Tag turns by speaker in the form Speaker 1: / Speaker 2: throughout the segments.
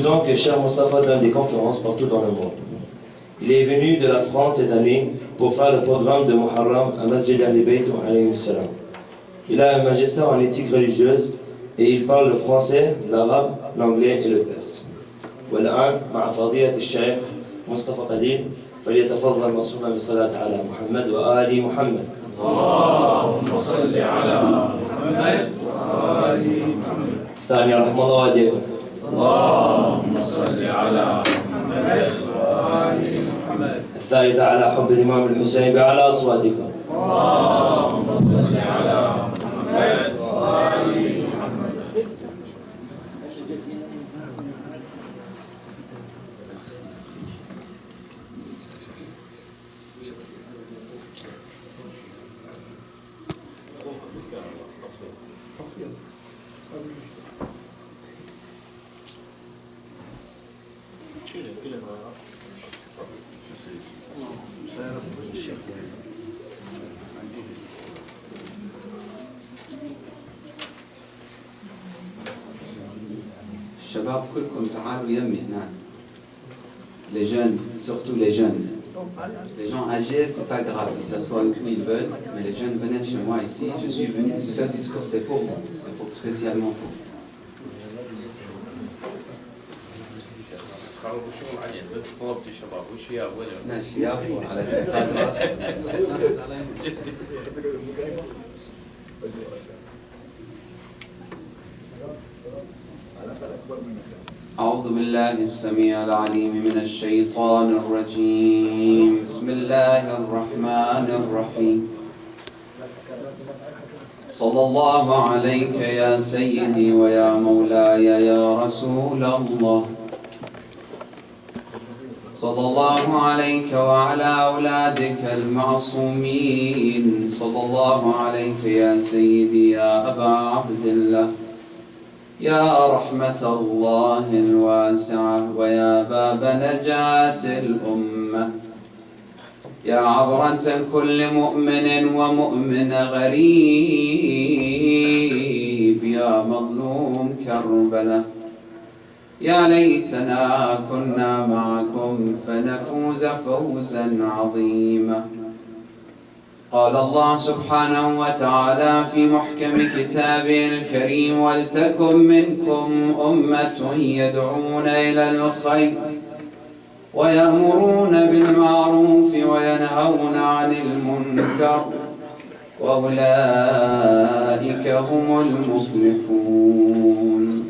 Speaker 1: Disons que Cheikh Moustapha donne des conférences partout dans le monde. Il est venu de la France cette année pour faire le programme de Muharram à Masjid Ahl-Bayt alayhi salam. Il a un magistère en éthique religieuse et il parle le français, l'arabe, l'anglais et le perse. والآن مع فضيلة الشيخ مصطفى قديم فليتفضل مصحوبا بالصلاة على محمد وآل محمد.
Speaker 2: اللهم صل على محمد وآل محمد.
Speaker 1: ثانية رحمة الله والديكم.
Speaker 2: اللهم صل على محمد وآل محمد.
Speaker 1: الثالثة على حب الإمام الحسين بأعلى أصواتكم.
Speaker 2: اللهم صل على محمد وآل محمد.
Speaker 3: الشباب كلكم تعالوا يمي هنا. Les jeunes, surtout les jeunes. Les gens âgés, c'est pas grave, ils s'assoient où ils veulent, mais les jeunes venaient chez moi ici, je suis venu, ce discours c'est pour vous, c'est pour, spécialement pour vous. أعوذ بالله السميع العليم من الشيطان الرجيم. بسم الله الرحمن الرحيم. صلى الله عليك يا سيدي ويا مولاي يا رسول الله. صلى الله عليك وعلى أولادك المعصومين. صلى الله عليك يا سيدي يا أبا عبد الله، يا رحمة الله الواسعة ويا باب نجاة الأمة، يا عبرة كل مؤمن ومؤمن غريب، يا مظلوم كربلاء، يا ليتنا كنا معكم فنفوز فوزا عظيما. قال الله سبحانه وتعالى في محكم كتابه الكريم: ولتكن منكم أمة يدعون إلى الخير ويأمرون بالمعروف وينهون عن المنكر وأولئك هم المفلحون.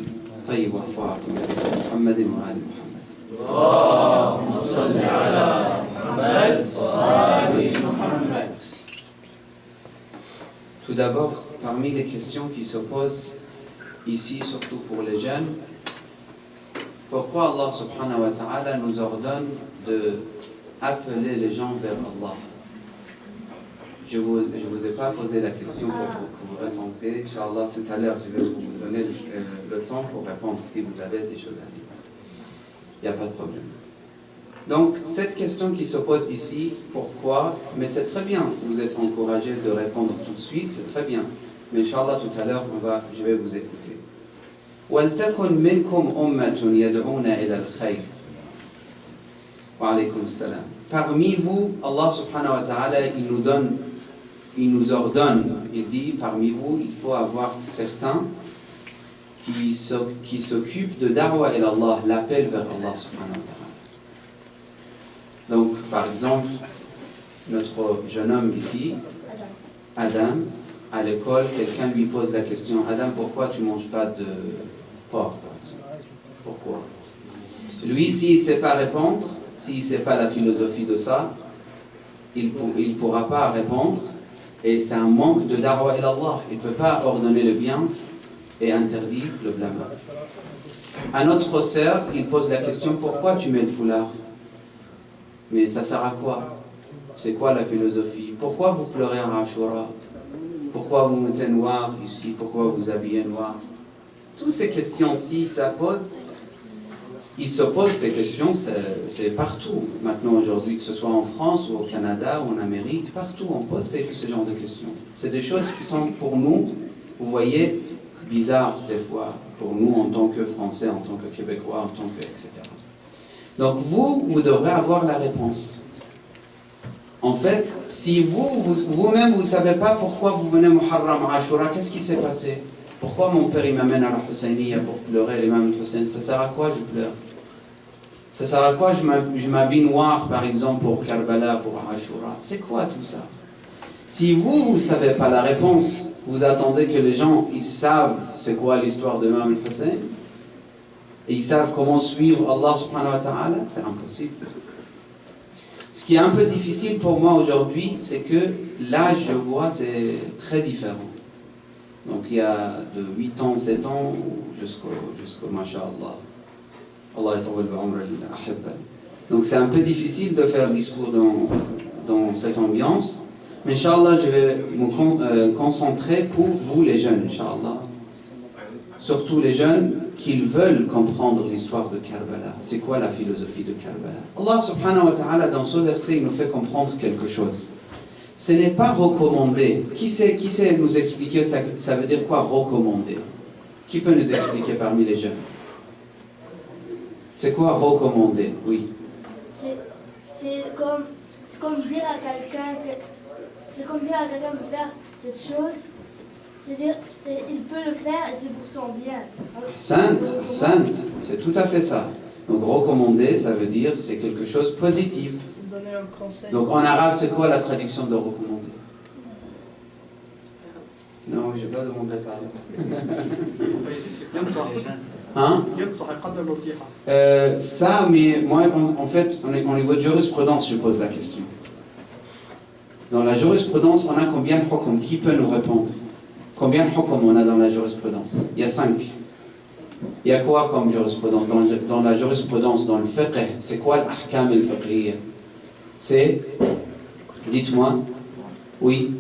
Speaker 3: طيب وفاكم محمد وآل محمد.
Speaker 2: اللهم صل على محمد وآل محمد.
Speaker 3: Tout d'abord, parmi les questions qui se posent ici, surtout pour les jeunes, pourquoi Allah subhanahu wa ta'ala nous ordonne d'appeler les gens vers Allah? Je vous ai pas posé la question pour que vous répondiez. Inch'Allah, tout à l'heure, je vais vous donner le temps pour répondre si vous avez des choses à dire. Il n'y a pas de problème. Donc, cette question qui se pose ici, pourquoi? Mais c'est très bien, vous êtes encouragé de répondre tout de suite, c'est très bien. Mais Inch'Allah, tout à l'heure, je vais vous écouter. وَلْتَكُنْ مِنْكُمْ أُمَّةٌ يَدْعُونَ إِلَى الْخَيْرِ. Wa alaykum salam. Parmi vous, Allah subhanahu wa ta'ala, il nous ordonne, il dit, parmi vous, il faut avoir certains qui s'occupent de da'wa ila Allah, l'appel vers Allah subhanahu wa ta'ala. Donc, par exemple, notre jeune homme ici, Adam, à l'école, quelqu'un lui pose la question: Adam, pourquoi tu ne manges pas de porc, par exemple? Pourquoi? Lui, s'il ne sait pas répondre, s'il ne sait pas la philosophie de ça, il ne pourra pas répondre, et c'est un manque de da'wa ila Allah. Il ne peut pas ordonner le bien et interdire le blâme. À notre sœur, il pose la question: pourquoi tu mets le foulard? Mais ça sert à quoi? C'est quoi la philosophie? Pourquoi vous pleurez à Ashura? Pourquoi vous mettez noir ici? Pourquoi vous habillez noir? Toutes ces questions-ci, il se pose ces questions, c'est partout. Maintenant, aujourd'hui, que ce soit en France ou au Canada ou en Amérique, partout on pose ce genre de questions. C'est des choses qui sont pour nous, vous voyez, bizarre des fois pour nous en tant que Français, en tant que Québécois, en tant que etc. Donc vous devrez avoir la réponse. En fait, si vous-même vous ne savez pas pourquoi vous venez Muharram Ashura, qu'est-ce qui s'est passé? Pourquoi mon père il m'amène à la Husseiniya pour pleurer l'imam Hussein? Ça sert à quoi je pleure? Ça sert à quoi je m'habille noir par exemple pour Karbala, pour Ashura? C'est quoi tout ça? Si vous ne savez pas la réponse, vous attendez que les gens ils savent c'est quoi l'histoire de l'imam Hussein et ils savent comment suivre Allah subhanahu wa ta'ala, c'est impossible. Ce qui est un peu difficile pour moi aujourd'hui, c'est que l'âge, je vois, c'est très différent. Donc il y a de 8 ans, 7 ans, jusqu'au masha'Allah. Allah donc c'est un peu difficile de faire discours dans cette ambiance. Mais Inch'Allah, je vais me concentrer pour vous les jeunes, Inch'Allah. Surtout les jeunes qui veulent comprendre l'histoire de Karbala. C'est quoi la philosophie de Karbala? Allah subhanahu wa ta'ala, dans ce verset, il nous fait comprendre quelque chose. Ce n'est pas recommandé. Qui sait nous expliquer ça veut dire quoi recommander? Qui peut nous expliquer parmi les jeunes? C'est quoi recommander? Oui.
Speaker 4: C'est comme dire à quelqu'un de faire cette chose. C'est-à-dire, il peut le faire et c'est pour son bien.
Speaker 3: Sainte, c'est tout à fait ça. Donc recommander, ça veut dire c'est quelque chose de positif.
Speaker 4: Donner un conseil.
Speaker 3: Donc en arabe, c'est quoi la traduction de recommander? Non, je vais pas demander ça. Hein? Ça, mais moi, en fait, au niveau de jurisprudence, je pose la question. Dans la jurisprudence, on a combien de hukm? Qui peut nous répondre? Combien de hukm on a dans la jurisprudence? Il y a 5. Il y a quoi comme jurisprudence? Dans la jurisprudence, dans le fiqh, c'est quoi l'ahkam al-fiqhiyya? C'est, dites-moi, oui.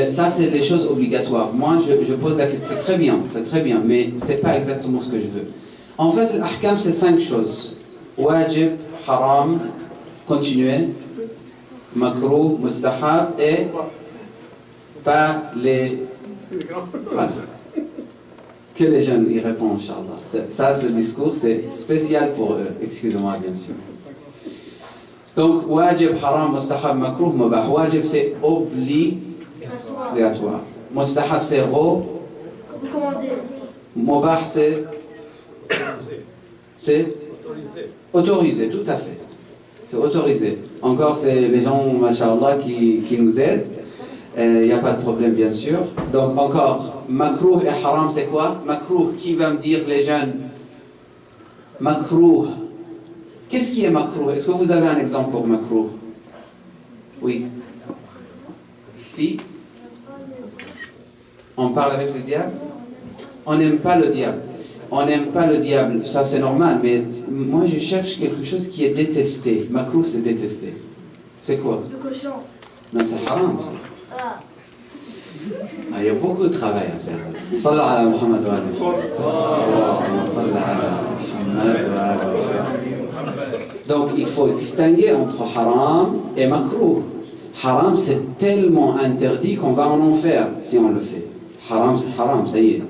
Speaker 3: Ça, c'est les choses obligatoires. Moi, je pose la question, c'est très bien, mais c'est pas exactement ce que je veux. En fait, l'ahkam, c'est 5 choses. Wajib, haram, continuez. Makruh, mustahab et pas les... Voilà. Que les jeunes y répondent, Inch'Allah. Ça, ce discours, c'est spécial pour eux. Excusez-moi, bien sûr. Donc, wajib, haram, mustahab, makruh, mubah. Wajib, c'est obligatoire. Mustahab, c'est
Speaker 4: Recommandé.
Speaker 3: Mubah, c'est autorisé, tout à fait. C'est autorisé. Encore, c'est les gens, masha'Allah, qui nous aident. Il n'y a pas de problème, bien sûr. Donc, encore, makruh et haram, c'est quoi? Makruh, qui va me dire, les jeunes? Makruh. Qu'est-ce qui est makruh? Est-ce que vous avez un exemple pour makruh? Oui. Si? On parle avec le diable? On n'aime pas le diable. On n'aime pas le diable, ça c'est normal, mais moi je cherche quelque chose qui est détesté. Makruh, c'est détesté. C'est quoi?
Speaker 4: Le cochon.
Speaker 3: Non, c'est haram, ça.
Speaker 4: Ah.
Speaker 3: Il y a beaucoup de travail à faire. Sallallahu ala Muhammad wa ala. Donc il faut distinguer entre haram et makruh. Haram, c'est tellement interdit qu'on va en enfer si on le fait. Haram, ça y est.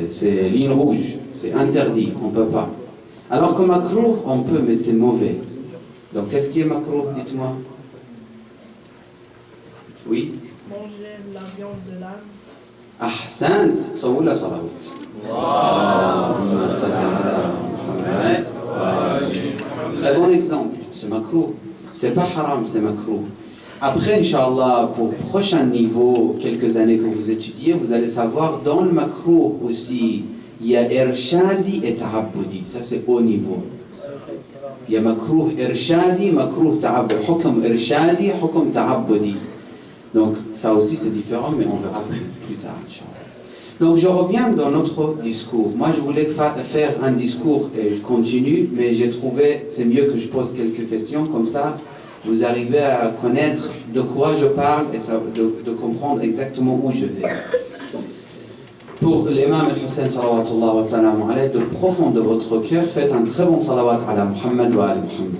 Speaker 3: C'est ligne rouge, c'est interdit, on ne peut pas. Alors que makruh, on peut, mais c'est mauvais. Donc qu'est-ce qui est makruh, dites-moi? Oui?
Speaker 4: Manger la viande de l'âne.
Speaker 3: Ahsant, saoula salawat. Allahumma salli ala Muhammad. Très bon exemple, c'est makruh. C'est pas haram, c'est makruh. Après, Inch'Allah, pour le prochain niveau, quelques années que vous étudiez, vous allez savoir, dans le makruh aussi, il y a irshadi et ta'abbudi. Ça, c'est haut niveau. Il y a makruh irshadi, makruh ta'abbudi. Hukm irshadi, hukm ta'abbudi. Donc, ça aussi, c'est différent, mais on verra plus tard, Inch'Allah. Donc, je reviens dans notre discours. Moi, je voulais faire un discours, et je continue, mais j'ai trouvé, c'est mieux que je pose quelques questions, comme ça, vous arrivez à connaître de quoi je parle et de comprendre exactement où je vais. Pour l'imam al-Hussein salawatullah wa salam alayhi, de profond de votre cœur, faites un très bon salawat ala Muhammad wa ala Muhammad.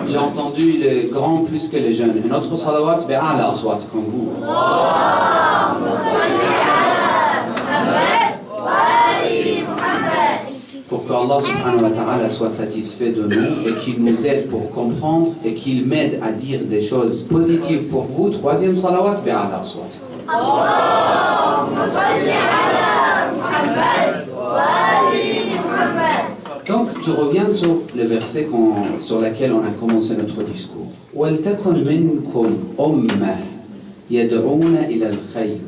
Speaker 3: J'ai entendu les grands plus que les jeunes. Et notre salawat, bi'ala aswat, comme vous. Pour qu'Allah subhanahu wa ta'ala soit satisfait de nous et qu'il nous aide pour comprendre et qu'il m'aide à dire des choses positives pour vous. Troisième salawat, bi'ala aswat. Donc, je reviens sur le verset sur lequel on a commencé notre discours. وَلْتَكُنْ مِنْكُمْ أُمَّةٌ يَدْعُونَ إِلَى الْخَيْرِ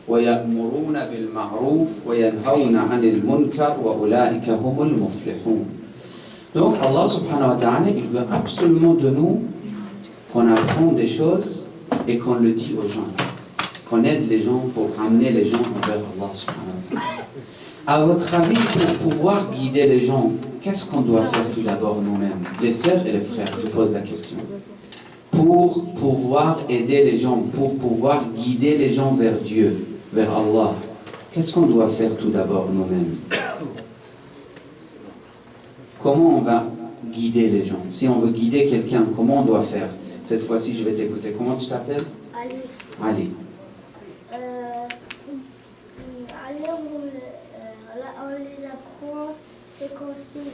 Speaker 3: وَيَأْمُرُونَ بِالْمَعْرُوفِ وَيَنْهَوْنَ عَنِ الْمُنْكَرِ وَأُولَٰئِكَ هُمُ الْمُفْلِحُونَ. Donc, Allah subhanahu wa ta'ala, il veut absolument de nous qu'on apprend des choses et qu'on le dit aux gens. Qu'on aide les gens pour amener les gens vers Allah subhanahu wa ta'ala. À votre avis, pour pouvoir guider les gens, qu'est-ce qu'on doit faire tout d'abord nous-mêmes, les sœurs et les frères, je pose la question. Pour pouvoir aider les gens, pour pouvoir guider les gens vers Dieu, vers Allah, qu'est-ce qu'on doit faire tout d'abord nous-mêmes? Comment on va guider les gens? Si on veut guider quelqu'un, comment on doit faire? Cette fois-ci, je vais t'écouter. Comment tu t'appelles?
Speaker 4: Ali.
Speaker 3: Ali.
Speaker 4: On les apprend ce qu'on sait.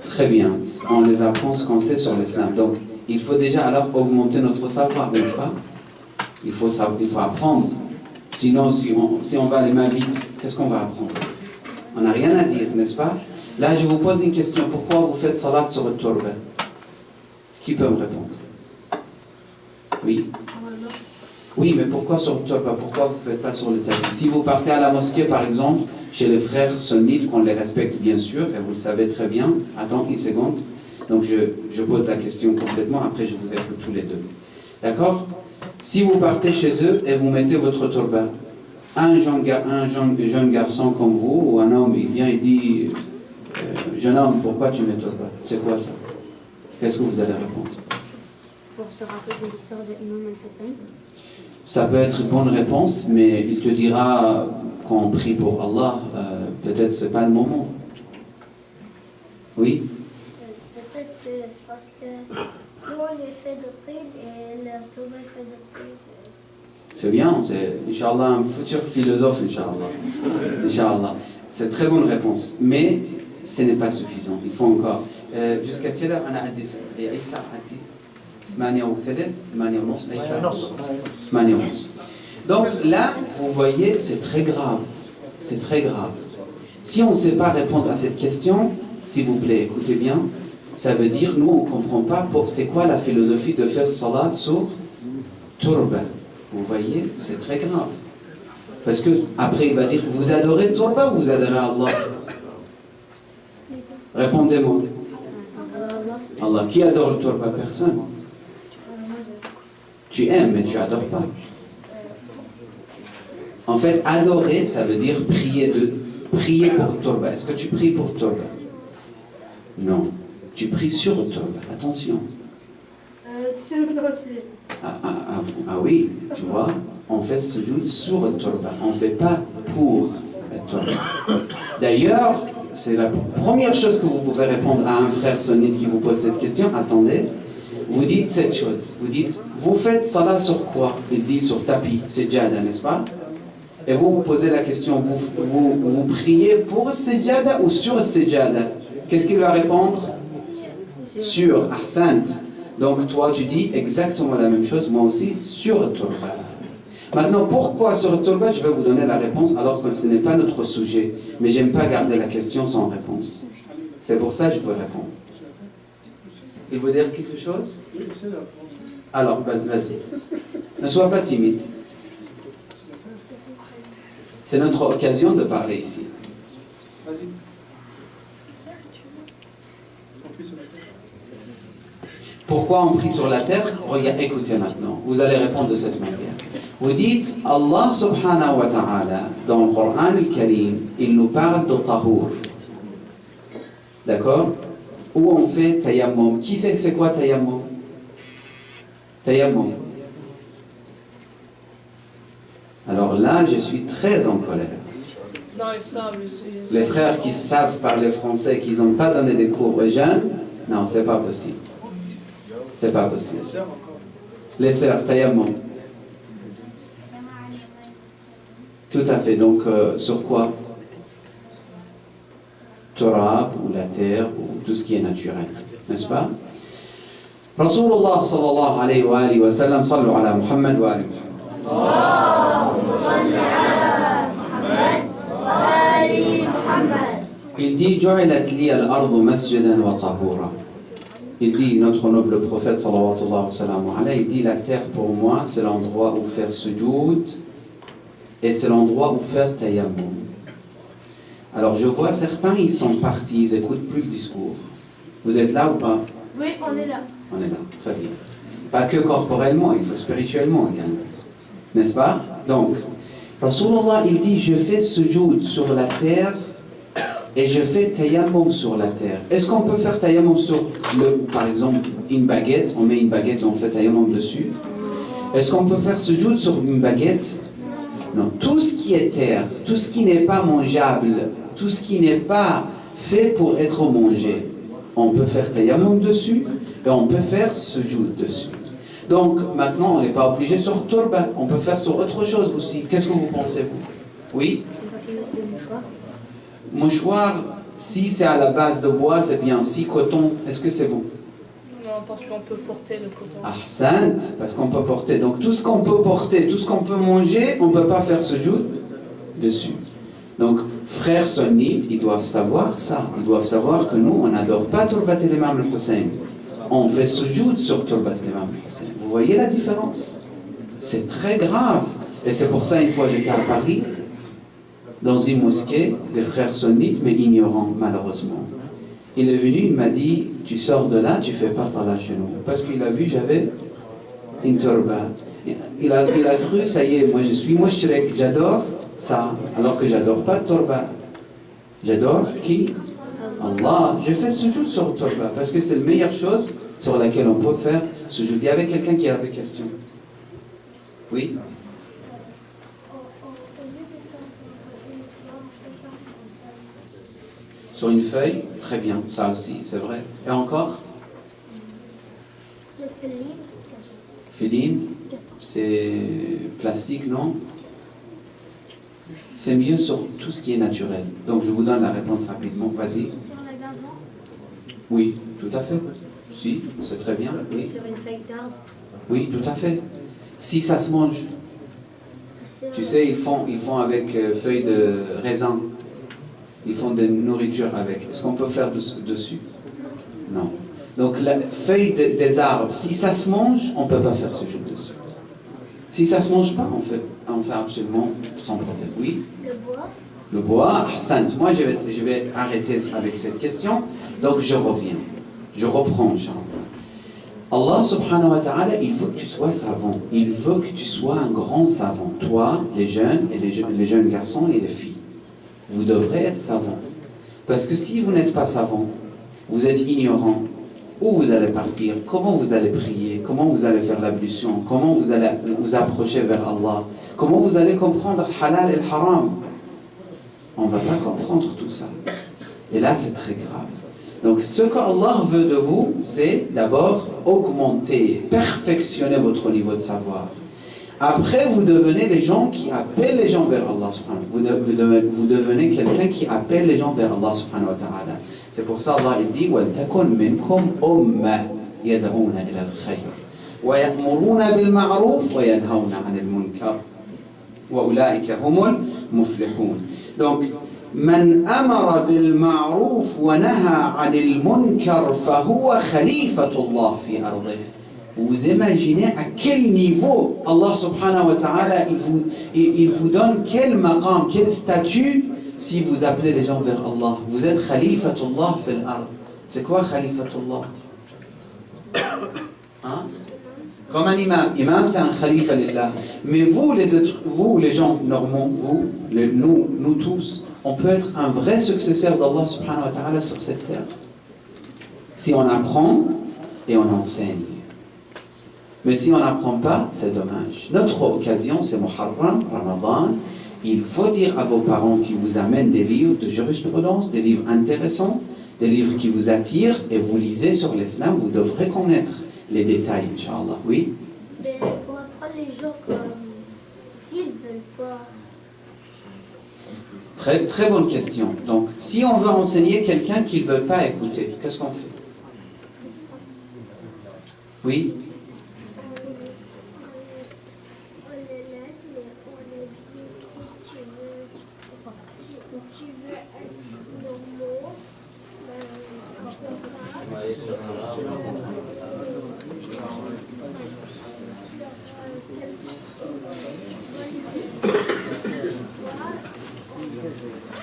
Speaker 3: Très bien, on les apprend ce qu'on sait sur l'islam. Donc, il faut déjà alors augmenter notre savoir, n'est-ce pas? Il faut apprendre. Sinon, si on va les mains vides, qu'est-ce qu'on va apprendre? On n'a rien à dire, n'est-ce pas? Là, je vous pose une question. Pourquoi vous faites salat sur le turban? Qui peut me répondre? Oui. Oui, mais pourquoi sur le turban? Pourquoi vous ne faites pas sur le tapis? Si vous partez à la mosquée, par exemple, chez les frères sunnites, qu'on les respecte bien sûr, et vous le savez très bien, attends une seconde, donc je pose la question complètement, après je vous écoute tous les deux. D'accord? Si vous partez chez eux et vous mettez votre turban, un jeune garçon comme vous, ou un homme, il vient et dit, jeune homme, pourquoi tu mets turban? C'est quoi ça? Qu'est-ce que vous allez répondre?
Speaker 5: Pour se rappeler de l'histoire de Imam al-Hussein.
Speaker 3: Ça peut être une bonne réponse, mais il te dira, quand on prie pour Allah, peut-être c'est pas le moment. Oui?
Speaker 4: Peut-être que c'est parce que nous on est fait de pride et le Touba est fait de pride.
Speaker 3: C'est bien, c'est Inch'Allah un futur philosophe, Inch'Allah. Inch'Allah. C'est une très bonne réponse, mais ce n'est pas suffisant. Il faut encore. Jusqu'à quelle heure on a dit ça? Donc là, vous voyez, c'est très grave. C'est très grave. Si on ne sait pas répondre à cette question, s'il vous plaît, écoutez bien, ça veut dire, nous, on ne comprend pas c'est quoi la philosophie de faire salat sur turban. Vous voyez, c'est très grave. Parce que après, il va dire, vous adorez turban ou vous adorez Allah? Répondez-moi. Allah. Qui adore le turban? Personne. Tu aimes, mais tu n'adores pas. En fait, adorer, ça veut dire prier pour turban. Est-ce que tu pries pour turban? Non. Tu pries sur le turban. Attention. Ah oui, tu vois, on fait sujoud sur le turban. On ne fait pas pour le turban. D'ailleurs, c'est la première chose que vous pouvez répondre à un frère sunnite qui vous pose cette question. Attendez. Vous dites cette chose, vous faites salat sur quoi? Il dit sur tapis, sejjada, n'est-ce pas? Et vous posez la question, vous priez pour sejjada ou sur sejjada? Qu'est-ce qu'il va répondre? Sur, ahsant. Donc toi tu dis exactement la même chose, moi aussi, sur le turban. Maintenant, pourquoi sur le turban? Je vais vous donner la réponse alors que ce n'est pas notre sujet. Mais j'aime pas garder la question sans réponse. C'est pour ça que je veux répondre. Il veut dire quelque chose? Alors, vas-y. Ne sois pas timide. C'est notre occasion de parler ici.
Speaker 2: Vas-y.
Speaker 3: Pourquoi on prie sur la terre? Regarde, écoutez maintenant. Vous allez répondre de cette manière. Vous dites, Allah subhanahu wa ta'ala, dans le Coran al-Karim, il nous parle de tahour. D'accord? Où on fait tayammum. Qui sait que c'est quoi tayammum? Tayammum. Alors là, je suis très en colère.
Speaker 6: Dans les sables,
Speaker 3: Les frères qui savent parler français, qui n'ont pas donné des cours aux jeunes, Non, c'est pas possible. C'est pas possible. Les sœurs, tayammum. Tout à fait. Donc, sur quoi? Turab, ou la terre, ou tout ce qui est naturel. N'est-ce pas? Rasulullah sallallahu alayhi wa alihi wa sallam, sallu ala Muhammad wa ali Muhammad. Il dit, ju'ilat li al-ardu masjidan wa tahura. Il dit, notre noble prophète sallallahu alayhi wa sallam, il dit, la terre pour moi, c'est l'endroit où faire sujoud et c'est l'endroit où faire tayammum. Alors je vois certains, ils sont partis, ils n'écoutent plus le discours. Vous êtes là ou pas?
Speaker 4: Oui, on est là.
Speaker 3: On est là, très bien. Pas que corporellement, il faut spirituellement également. N'est-ce pas? Donc, Rasulullah, il dit, je fais sujoud sur la terre et je fais tayammum sur la terre. Est-ce qu'on peut faire tayammum sur, par exemple, une baguette? On met une baguette et on fait tayammum dessus. Est-ce qu'on peut faire sujoud sur une baguette? Non. Tout ce qui est terre, tout ce qui n'est pas mangeable, tout ce qui n'est pas fait pour être mangé, on peut faire tayammum dessus et on peut faire sujoud dessus. Donc maintenant, on n'est pas obligé sur turba, on peut faire sur autre chose aussi. Qu'est-ce que vous pensez, vous? Oui? Mouchoir, si c'est à la base de bois, c'est bien. Si coton, est-ce que c'est bon?
Speaker 2: Non, parce qu'on peut porter le coton.
Speaker 3: Ahsant, parce qu'on peut porter. Donc tout ce qu'on peut porter, tout ce qu'on peut manger, on ne peut pas faire sujoud dessus. Donc, frères sunnites, ils doivent savoir ça. Ils doivent savoir que nous, on n'adore pas Turbat l'imam al-Hussein. On fait sujoud sur Turbat l'imam al-Hussein. Vous voyez la différence? C'est très grave. Et c'est pour ça, une fois j'étais à Paris, dans une mosquée, des frères sunnites, mais ignorants, malheureusement. Il est venu, il m'a dit, tu sors de là, tu fais pas salat chez nous. Parce qu'il a vu, j'avais une turba. Il a cru, ça y est, moi je suis mushrik, j'adore ça, alors que j'adore pas turba. J'adore qui? Allah. Je fais sujoud sur turba, parce que c'est la meilleure chose sur laquelle on peut faire sujoud. Il y avait quelqu'un qui avait question. Oui? Sur une feuille, très bien, ça aussi, c'est vrai. Et encore?
Speaker 4: Le féline.
Speaker 3: Féline, c'est plastique, non? C'est mieux sur tout ce qui est naturel. Donc je vous donne la réponse rapidement, vas-y.
Speaker 4: Sur la gazon.
Speaker 3: Oui, tout à fait. Si, c'est très bien. Oui.
Speaker 5: Sur une feuille d'arbre.
Speaker 3: Oui, tout à fait. Si ça se mange, tu sais, ils font avec feuilles de raisin. Ils font de nourriture avec. Est-ce qu'on peut faire dessus? Non. Donc la feuille des arbres, si ça se mange, on ne peut pas faire ce jeu dessus. Si ça ne se mange pas, on fait absolument sans problème. Oui?
Speaker 4: Le bois.
Speaker 3: Le bois, Ahsant. Moi, je vais arrêter avec cette question. Donc je reviens. Je reprends, Inch'Allah. Allah subhanahu wa ta'ala, il veut que tu sois savant. Il veut que tu sois un grand savant. Toi, les jeunes, et les jeunes garçons et les filles. Vous devrez être savants. Parce que si vous n'êtes pas savant, vous êtes ignorant, où vous allez partir, comment vous allez prier, comment vous allez faire l'ablution, comment vous allez vous approcher vers Allah, comment vous allez comprendre halal et le haram. On ne va pas comprendre tout ça. Et là, c'est très grave. Donc, ce qu'Allah veut de vous, c'est d'abord augmenter, perfectionner votre niveau de savoir. Après, vous devenez les gens qui appellent les gens vers Allah subhanahu wa ta'ala. Vous devenez quelqu'un qui appelle les gens vers Allah subhanahu wa ta'ala. C'est pour ça Allah il dit وَلْتَكُنْ مِنْكُمْ أُمَّةٌ يَدْعُونَ إِلَى الْخَيْرِ وَيَأْمُرُونَ بِالْمَعْرُوفِ وَيَنْهَوْنَ عَنِ الْمُنْكَرِ وَأُولَٰئِكَ هُمُ الْمُفْلِحُونَ. Donc, من أمر بالمعروف ونهى عن المنكر فهو خليفة الله في أرضه. Vous imaginez à quel niveau Allah subhanahu wa ta'ala il vous donne quel maqam, quel statut si vous appelez les gens vers Allah. Vous êtes khalifatullah fil ard. C'est quoi khalifatullah? Hein? Comme un imam. Imam c'est un khalifa lillah. Mais vous les gens normaux, nous tous, on peut être un vrai successeur d'Allah subhanahu wa ta'ala sur cette terre. Si on apprend et on enseigne. Mais si on n'apprend pas, c'est dommage. Notre occasion, c'est Muharram, Ramadan. Il faut dire à vos parents qui vous amènent des livres de jurisprudence, des livres intéressants, des livres qui vous attirent et vous lisez sur l'islam, vous devrez connaître les détails, Inch'Allah. Oui?
Speaker 5: Mais pour apprendre les gens comme s'ils ne veulent pas.
Speaker 3: Très, très bonne question. Donc, si on veut enseigner quelqu'un qui ne veut pas écouter, qu'est-ce qu'on fait? Oui?
Speaker 5: On les laisse, mais on les dit si tu veux être normaux,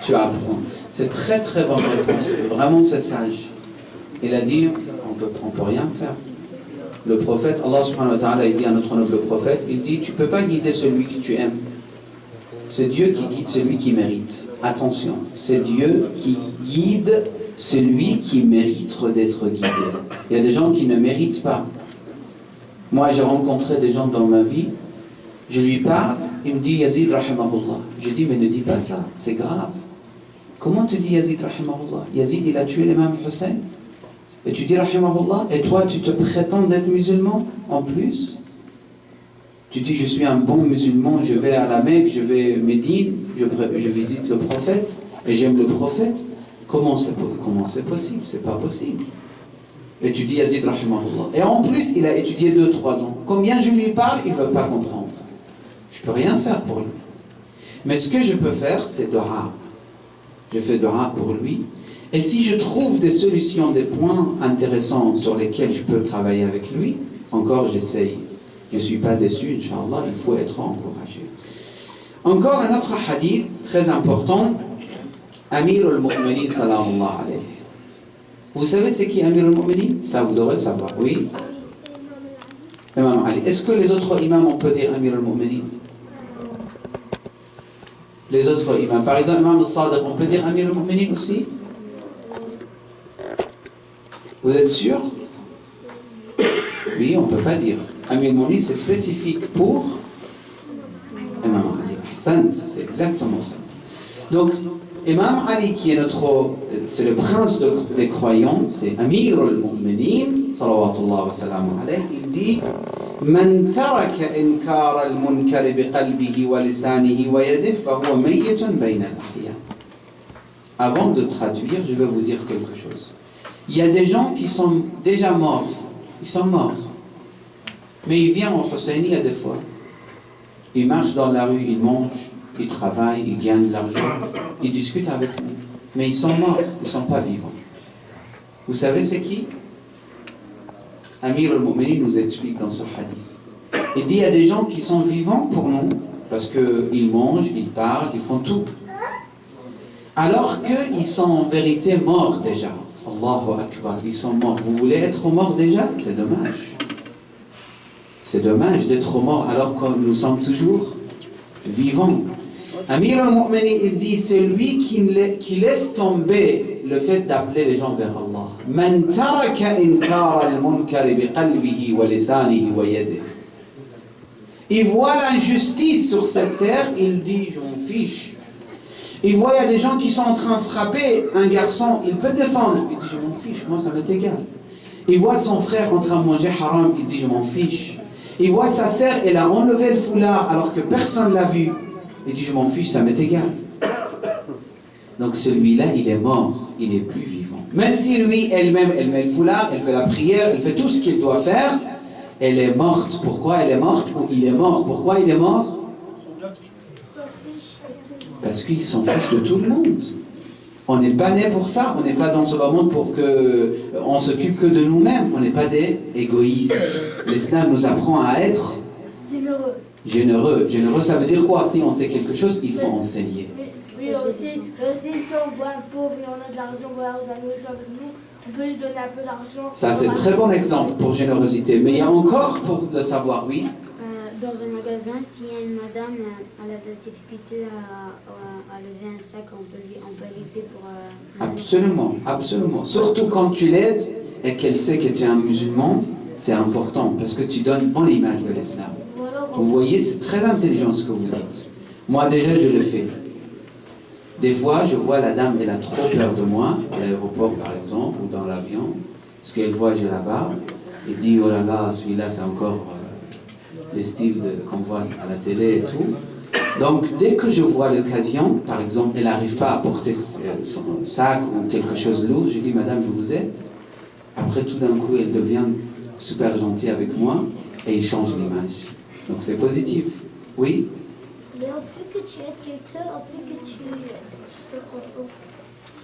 Speaker 3: Tu apprends. C'est très très bonne réponse. Vraiment, c'est sage. Il a dit, on peut rien faire. Le prophète, Allah subhanahu wa ta'ala, il dit à notre noble prophète, il dit, tu ne peux pas guider celui que tu aimes. C'est Dieu qui guide celui qui mérite. Attention, c'est Dieu qui guide celui qui mérite d'être guidé. Il y a des gens qui ne méritent pas. Moi, j'ai rencontré des gens dans ma vie, je lui parle, il me dit Yazid rahimahullah. Je dis, mais ne dis pas ça, c'est grave. Comment tu dis Yazid rahimahullah? Yazid, il a tué l'imam Hussein. Et tu dis rahimahullah, et toi, tu te prétends d'être musulman en plus? Tu dis, je suis un bon musulman, je vais à la Mecque, je vais à Médine, je visite le prophète, et j'aime le prophète. Comment c'est possible? C'est pas possible. Et tu dis Yazid rahimahullah. Et en plus, il a étudié 2-3 ans. Combien je lui parle, il ne veut pas comprendre. Je ne peux rien faire pour lui. Mais ce que je peux faire, c'est dua. Je fais dua pour lui. Et si je trouve des solutions, des points intéressants sur lesquels je peux travailler avec lui, encore j'essaye. Je ne suis pas déçu, Inch'Allah, il faut être encouragé. Encore un autre hadith très important. Amir al-Mu'minin sallallahu alayhi. Vous savez c'est qui Amir al-Mu'minin? Ça vous devrez savoir, oui? Imam Ali. Est-ce que les autres imams, on peut dire Amir al-Mu'minin? Les autres imams. Par exemple, Imam al-Sadiq, on peut dire Amir al-Mu'minin aussi? Vous êtes sûr? Oui, on ne peut pas dire. Amir al-Mu'minin, c'est spécifique pour Imam Ali. Hassan, c'est exactement ça. Donc, Imam Ali, qui est c'est le prince des croyants, c'est Amir al-Mu'minin, salawatullah wa salamu alayhi, il dit Man taraka inkar al-munkar biqalbihi wa lisanihi wa yadihi fahuwa mayyitun bayna al-ahya. Avant de traduire, je vais vous dire quelque chose. Il y a des gens qui sont déjà morts, ils sont morts. Mais ils viennent au Husseiniya des fois. Ils marchent dans la rue, ils mangent, ils travaillent, ils gagnent de l'argent, ils discutent avec nous. Mais ils sont morts, ils ne sont pas vivants. Vous savez c'est qui? Amir al-Mu'minin nous explique dans ce hadith. Il dit il y a des gens qui sont vivants pour nous, parce qu'ils mangent, ils parlent, ils font tout. Alors qu'ils sont en vérité morts déjà. Allahu Akbar, ils sont morts. Vous voulez être mort déjà? C'est dommage. C'est dommage d'être mort alors que nous sommes toujours vivants. Amir al-Mu'minin, il dit, c'est lui qui laisse tomber le fait d'appeler les gens vers Allah. Man taraka inkar al-munkar biqalbihi wa lisanihi wa yadihi. Il voit l'injustice sur cette terre, il dit, je m'en fiche. Il voit, il y a des gens qui sont en train de frapper un garçon, il peut défendre. Il dit, je m'en fiche, moi ça m'est égal. Il voit son frère en train de manger haram, il dit, je m'en fiche. Il voit sa sœur, elle a enlevé le foulard alors que personne ne l'a vu. Il dit, je m'en fiche, ça m'est égal. Donc celui-là, il est mort, il n'est plus vivant. Même si lui, elle-même, elle met le foulard, elle fait la prière, elle fait tout ce qu'il doit faire, elle est morte. Pourquoi elle est morte? Ou il est mort. Pourquoi il est mort? Parce qu'ils s'en fichent de tout le monde. On n'est pas né pour ça, on n'est pas dans ce bas monde pour qu'on s'occupe que de nous-mêmes. On n'est pas des égoïstes. L'islam nous apprend à être
Speaker 4: Généreux.
Speaker 3: généreux. Généreux, ça veut dire quoi? Si on sait quelque chose, il faut enseigner.
Speaker 4: Mais aussi, si on voit un pauvre et on a de l'argent, voilà, on a la nourriture avec nous, on peut lui donner un peu d'argent.
Speaker 3: Ça, c'est un très bon exemple pour générosité. Mais il y a encore pour le savoir, oui.
Speaker 5: Dans un magasin, s'il y a une madame, elle a de la difficulté à lever un sac, on peut l'aider pour...
Speaker 3: Absolument, absolument. Surtout quand tu l'aides et qu'elle sait que tu es un musulman, c'est important parce que tu donnes en l'image de l'islam. Vous voyez, c'est très intelligent ce que vous dites. Moi déjà, je le fais. Des fois, je vois la dame, elle a trop peur de moi, à l'aéroport par exemple, ou dans l'avion, parce qu'elle voit j'ai la barbe, et dit, oh là là, celui-là c'est encore les styles qu'on voit à la télé et tout. Donc, dès que je vois l'occasion, par exemple, elle n'arrive pas à porter son sac ou quelque chose de lourd, je dis, madame, je vous aide. Après, tout d'un coup, elle devient super gentille avec moi et il change l'image. Donc, c'est positif. Oui?
Speaker 4: Mais en plus que tu aides quelqu'un, en plus que tu te content.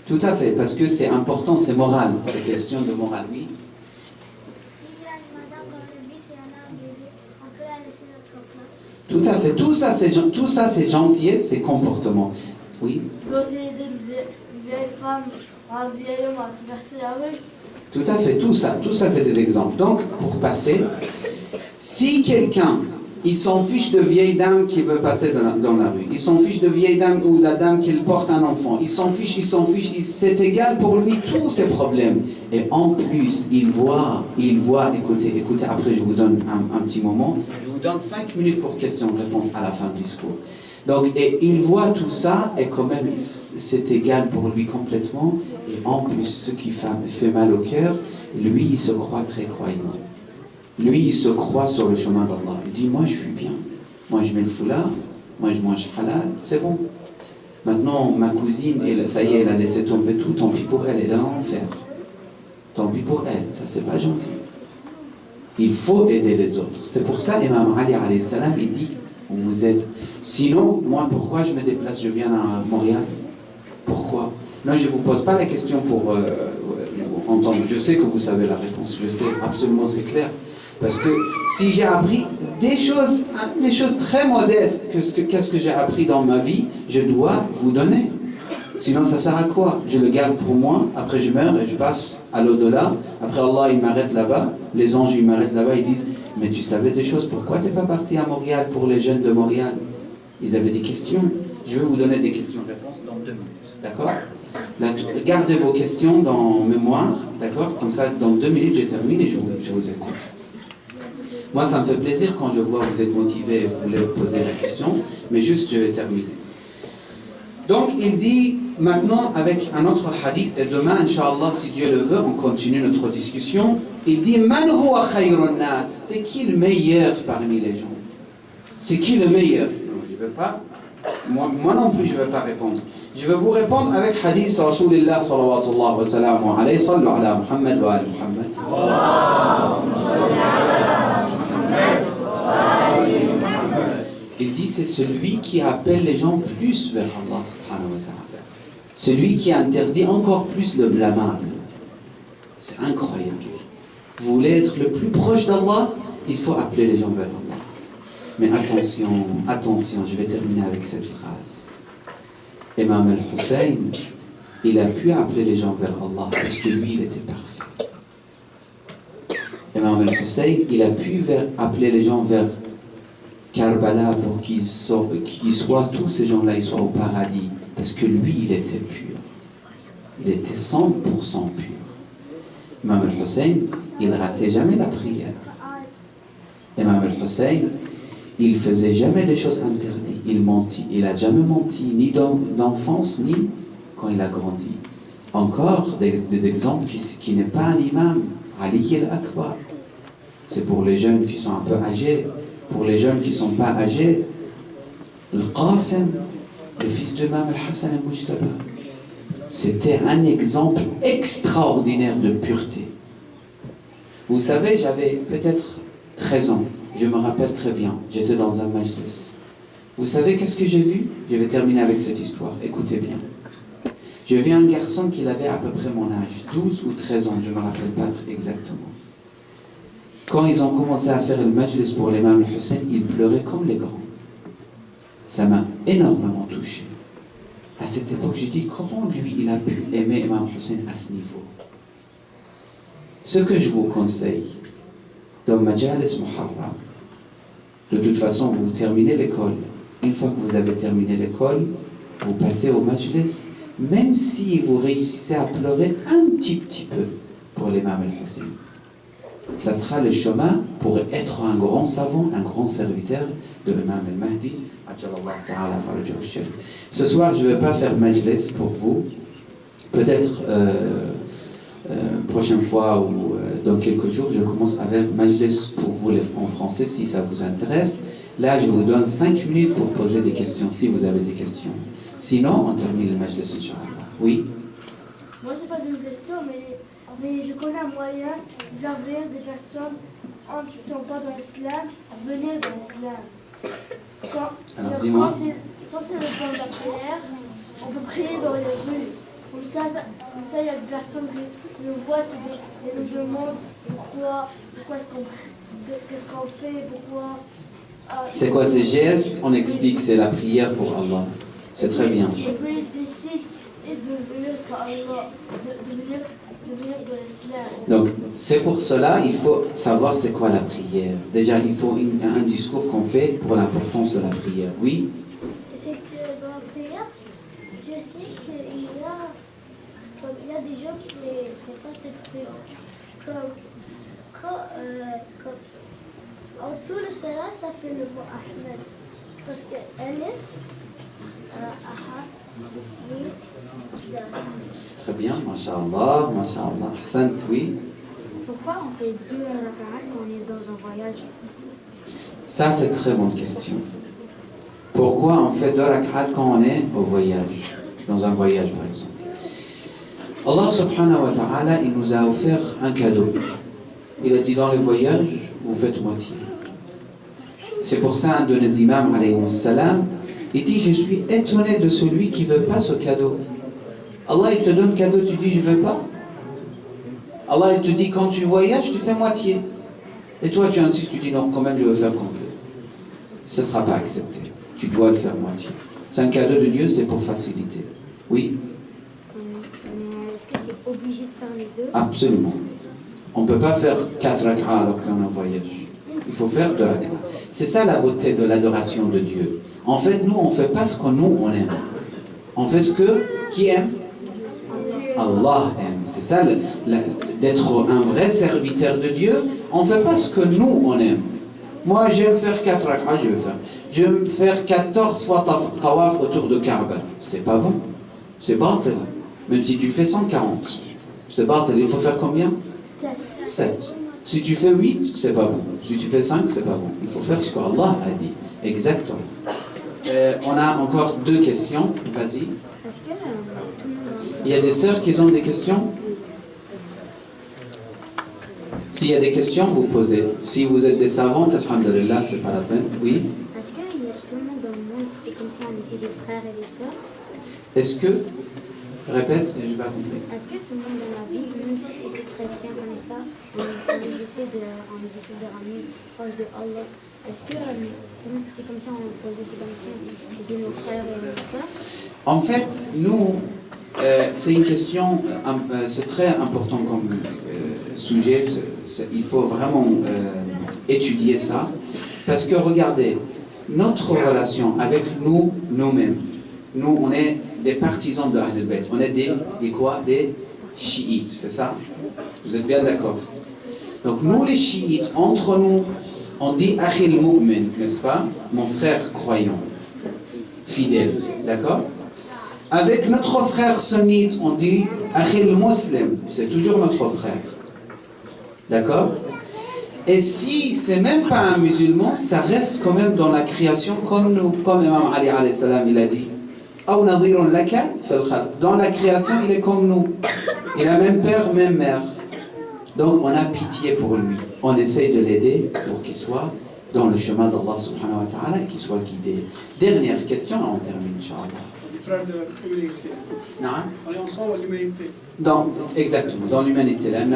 Speaker 3: Tout à fait, parce que c'est important, c'est moral, c'est question de morale, oui.
Speaker 4: Si la madame dans le bus et un arbre, on peut la laisser notre place.
Speaker 3: Tout à fait, tout ça c'est gentillesse, c'est comportement. Oui?
Speaker 4: Tu peux aussi aider une vieille femme, un vieil homme à traverser la rue.
Speaker 3: Tout à fait, tout ça c'est des exemples. Donc, pour passer, si quelqu'un, il s'en fiche de vieille dame qui veut passer dans la rue, il s'en fiche de vieille dame ou la dame qui porte un enfant, il s'en fiche, c'est égal pour lui tous ses problèmes. Et en plus, il voit, écoutez, après je vous donne un petit moment, je vous donne 5 minutes pour question-réponse à la fin du discours. Donc, et il voit tout ça, et quand même, c'est égal pour lui complètement, et en plus, ce qui fait mal au cœur, lui, il se croit très croyant. Lui, il se croit sur le chemin d'Allah. Il dit, moi, je suis bien. Moi, je mets le foulard. Moi, je mange halal. C'est bon. Maintenant, ma cousine, ça y est, elle a laissé tomber tout. Tant pis pour elle. Elle est dans l'enfer. Tant pis pour elle. Ça, c'est pas gentil. Il faut aider les autres. C'est pour ça, Imam Ali, alayhi salam, il dit, vous êtes... Sinon, moi, pourquoi je me déplace? Je viens à Montréal. Pourquoi? Non, je ne vous pose pas la question pour entendre. Je sais que vous savez la réponse. Je sais, absolument, c'est clair. Parce que si j'ai appris des choses très modestes, qu'est-ce que j'ai appris dans ma vie, je dois vous donner. Sinon, ça sert à quoi? Je le garde pour moi, après je meurs et je passe à l'au-delà. Après Allah, il m'arrête là-bas. Les anges, ils m'arrêtent là-bas. Ils disent, mais tu savais des choses, pourquoi tu n'es pas parti à Montréal pour les jeunes de Montréal? Ils avaient des questions. Je vais vous donner des questions-réponses dans 2 minutes. D'accord? Gardez vos questions dans mémoire. D'accord? Comme ça, dans 2 minutes, j'ai terminé et je vous écoute. Moi, ça me fait plaisir quand je vois que vous êtes motivés et vous voulez poser la question, mais juste, je vais terminer. Donc, il dit maintenant avec un autre hadith, et demain, Inch'Allah, si Dieu le veut, on continue notre discussion. Il dit, Man huwa khayrun nas? C'est qui le meilleur parmi les gens? C'est qui le meilleur? Non, je ne vais pas, moi non plus, je ne vais pas répondre. Je vais vous répondre avec hadith Rasulillah sallallahu wa sallam alayhi, sallu ala Muhammad wa ala Muhammad. Il dit, c'est celui qui appelle les gens plus vers Allah subhanahu wa ta'ala. Celui qui interdit encore plus le blâmable. C'est incroyable. Vous voulez être le plus proche d'Allah, il faut appeler les gens vers Allah. Mais attention, je vais terminer avec cette phrase. Imam al-Hussein, il a pu appeler les gens vers Allah parce que lui, il était parfait. Imam al-Hussein, il a pu appeler les gens vers Karbala pour qu'ils soient, tous ces gens-là, ils soient au paradis. Parce que lui, il était pur. Il était 100% pur. Imam al-Hussein, il ne ratait jamais la prière. Imam al-Hussein, il faisait jamais des choses interdites. Il mentit. Il n'a jamais menti, ni d'enfance, ni quand il a grandi. Encore des exemples qui n'est pas un imam. Ali al-Akbar. C'est pour les jeunes qui sont un peu âgés. Pour les jeunes qui ne sont pas âgés, le Qasim, le fils de Imam al-Hassan al-Mujtaba, c'était un exemple extraordinaire de pureté. Vous savez, j'avais peut-être 13 ans, je me rappelle très bien, j'étais dans un majlis. Vous savez qu'est-ce que j'ai vu? Je vais terminer avec cette histoire, écoutez bien. J'ai vu un garçon qui avait à peu près mon âge, 12 ou 13 ans, je ne me rappelle pas exactement. Quand ils ont commencé à faire le majlis pour l'imam al-Hussein, ils pleuraient comme les grands. Ça m'a énormément touché. À cette époque, je dis, comment lui, il a pu aimer Imam Hussein à ce niveau? Ce que je vous conseille, dans Majalis Muharram, de toute façon, vous terminez l'école. Une fois que vous avez terminé l'école, vous passez au majlis, même si vous réussissez à pleurer un petit peu pour l'imam al-Hussein. ça sera le chemin pour être un grand savant, un grand serviteur de l'imam al-Mahdi. Ce soir, je ne vais pas faire majlis pour vous. Peut-être prochaine fois ou dans quelques jours, je commence avec majlis pour vous en français si ça vous intéresse. Là, je vous donne 5 minutes pour poser des questions si vous avez des questions. Sinon, on termine le majlis, Inch'Allah. Oui?
Speaker 4: Moi, c'est pas une question, mais je connais un moyen de faire venir des personnes qui ne sont pas dans l'islam, venir dans l'islam.
Speaker 3: Alors, dis-moi.
Speaker 4: Quand c'est le temps de la prière, on peut prier dans les rues. Comme ça, il y a des personnes qui nous voient et nous demandent pourquoi qu'est-ce qu'on fait, pourquoi.
Speaker 3: C'est quoi ces gestes? On explique, c'est la prière pour Allah. C'est très bien.
Speaker 4: Et puis ils décident de venir sur Allah, de venir de l'islam.
Speaker 3: Donc, c'est pour cela, il faut savoir c'est quoi la prière. Déjà, il faut un discours qu'on fait pour l'importance de la prière. Oui?
Speaker 6: C'est que dans la prière, je sais qu'il y a des gens qui ne savent pas cette prière. En tout le salat, ça fait le mot Ahmed. Parce que Alif, Ahad,
Speaker 3: Très bien, masha'Allah, masha'Allah. Ahsant, oui.
Speaker 5: Pourquoi on fait 2 rak'at quand on est dans un voyage?
Speaker 3: Ça, c'est une très bonne question. Pourquoi on fait 2 rak'at quand on est au voyage, dans un voyage par exemple? Allah subhanahu wa ta'ala, il nous a offert un cadeau. Il a dit dans le voyage, vous faites moitié. C'est pour ça un de nos imams, alayhi salam, il dit, je suis étonné de celui qui ne veut pas ce cadeau. Allah, il te donne le cadeau, tu dis, je ne veux pas. Allah, il te dit, quand tu voyages, tu fais moitié. Et toi, tu insistes, tu dis, non, quand même, je veux faire complet. Ce ne sera pas accepté. Tu dois le faire moitié. C'est un cadeau de Dieu, c'est pour faciliter. Oui?
Speaker 5: Est-ce que c'est obligé de faire les deux?
Speaker 3: Absolument. On ne peut pas faire 4 rak'ah alors qu'on est en voyage. Il faut faire 2 rak'ah. C'est ça la beauté de l'adoration de Dieu. En fait, nous, on ne fait pas ce que nous, on aime. On fait ce que qui aime? Allah aime. C'est ça, d'être un vrai serviteur de Dieu. On ne fait pas ce que nous, on aime. Moi, j'aime faire 4 rak'ah, je vais faire. Je vais faire 14 fois tawaf autour de Kaaba. C'est pas bon. C'est batil. Même si tu fais 140. C'est batil. Il faut faire combien? 7. Si tu fais 8, c'est pas bon. Si tu fais 5, c'est pas bon. Il faut faire ce qu'Allah a dit. Exactement. On a encore 2 questions. Vas-y.
Speaker 5: Est-ce que tout le monde...
Speaker 3: Il y a des sœurs qui ont des questions? S'il y a des questions, vous posez. Si vous êtes des savantes, alhamdulillah, c'est pas la peine. Oui?
Speaker 5: Est-ce que tout le monde dans le monde, c'est comme ça, on était des frères et des sœurs?
Speaker 3: Est-ce que... Répète, je n'ai pas compris.
Speaker 5: Est-ce que tout le monde dans la vie, même si c'est des chrétiens comme ça, on les essaie de ramener proche de Allah? Est-ce que c'est comme ça, on le faisait, c'est comme ça, c'est de nos frères et nos sœurs?
Speaker 3: En fait, nous, c'est une question, c'est très important comme sujet, il faut vraiment étudier ça, parce que regardez, notre relation avec nous-mêmes, nous, on est des partisans de Ahl al-Bayt, on est des quoi? Des chiites, c'est ça? Vous êtes bien d'accord? Donc nous, les chiites, entre nous, on dit Akhil Mu'min, n'est-ce pas? Mon frère croyant, fidèle, d'accord? Avec notre frère sunnite, on dit Akhil Muslim, c'est toujours notre frère. D'accord? Et si c'est même pas un musulman, ça reste quand même dans la création comme nous, comme Imam Ali alayhi salam, il a dit. Dans la création, il est comme nous. Il a même père, même mère. Donc on a pitié pour lui. On essaye de l'aider pour qu'il soit dans le chemin d'Allah subhanahu wa ta'ala et qu'il soit guidé. Dernière question, on termine, Inch'Allah.
Speaker 7: Frère de l'humanité.
Speaker 3: Non?
Speaker 7: On est ensemble à l'humanité.
Speaker 3: Exactement, dans l'humanité. Non.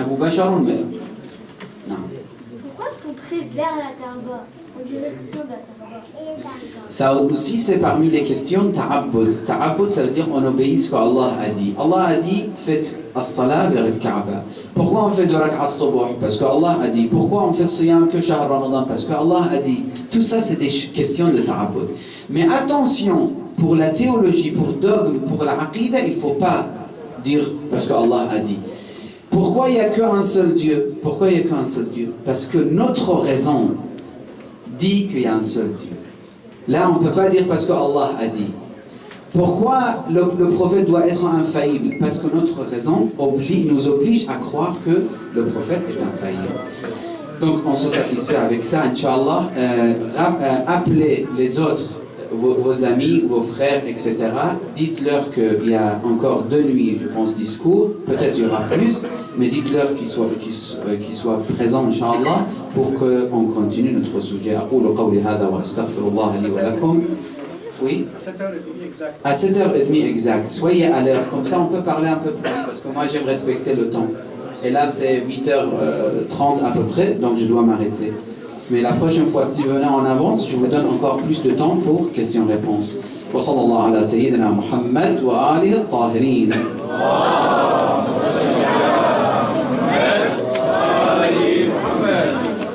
Speaker 4: Pourquoi est-ce qu'on prie vers la Kaaba, en direction de la Kaaba?
Speaker 3: Ça aussi, c'est parmi les questions ta'abbud. Ta'abbud, ça veut dire on obéit ce qu'Allah a dit. Allah a dit, faites as-salat vers le Kaaba. Pourquoi on fait 2 rak'at as-subuh? Parce qu'Allah a dit. Pourquoi on fait siyam que shahr Ramadan? Parce qu'Allah a dit. Tout ça, c'est des questions de ta'abbud. Mais attention, pour la théologie, pour dogme, pour la aqidah, il ne faut pas dire parce qu'Allah a dit. Pourquoi il n'y a qu'un seul Dieu? Pourquoi il n'y a qu'un seul Dieu? Parce que notre raison dit qu'il y a un seul Dieu. Là, on ne peut pas dire parce que Allah a dit. Pourquoi le prophète doit être infaillible? Parce que notre raison nous oblige à croire que le prophète est infaillible. Donc on se satisfait avec ça, Inch'Allah. Appelez les autres, vos amis, vos frères, etc. Dites-leur qu'il y a encore 2 nuits, je pense, discours. Peut-être il y aura plus, mais dites-leur qu'ils soient présents, Inch'Allah, pour qu'on continue notre sujet. Oui. À 7h30 exact. Soyez à l'heure, comme ça on peut parler un peu plus, parce que moi j'aime respecter le temps. Et là c'est 8h30 à peu près, donc je dois m'arrêter. Mais la prochaine fois, si vous venez en avance, je vous donne encore plus de temps pour questions-réponses. Wa sallallahu ala sayyidina Muhammad wa alihi at-tahirin.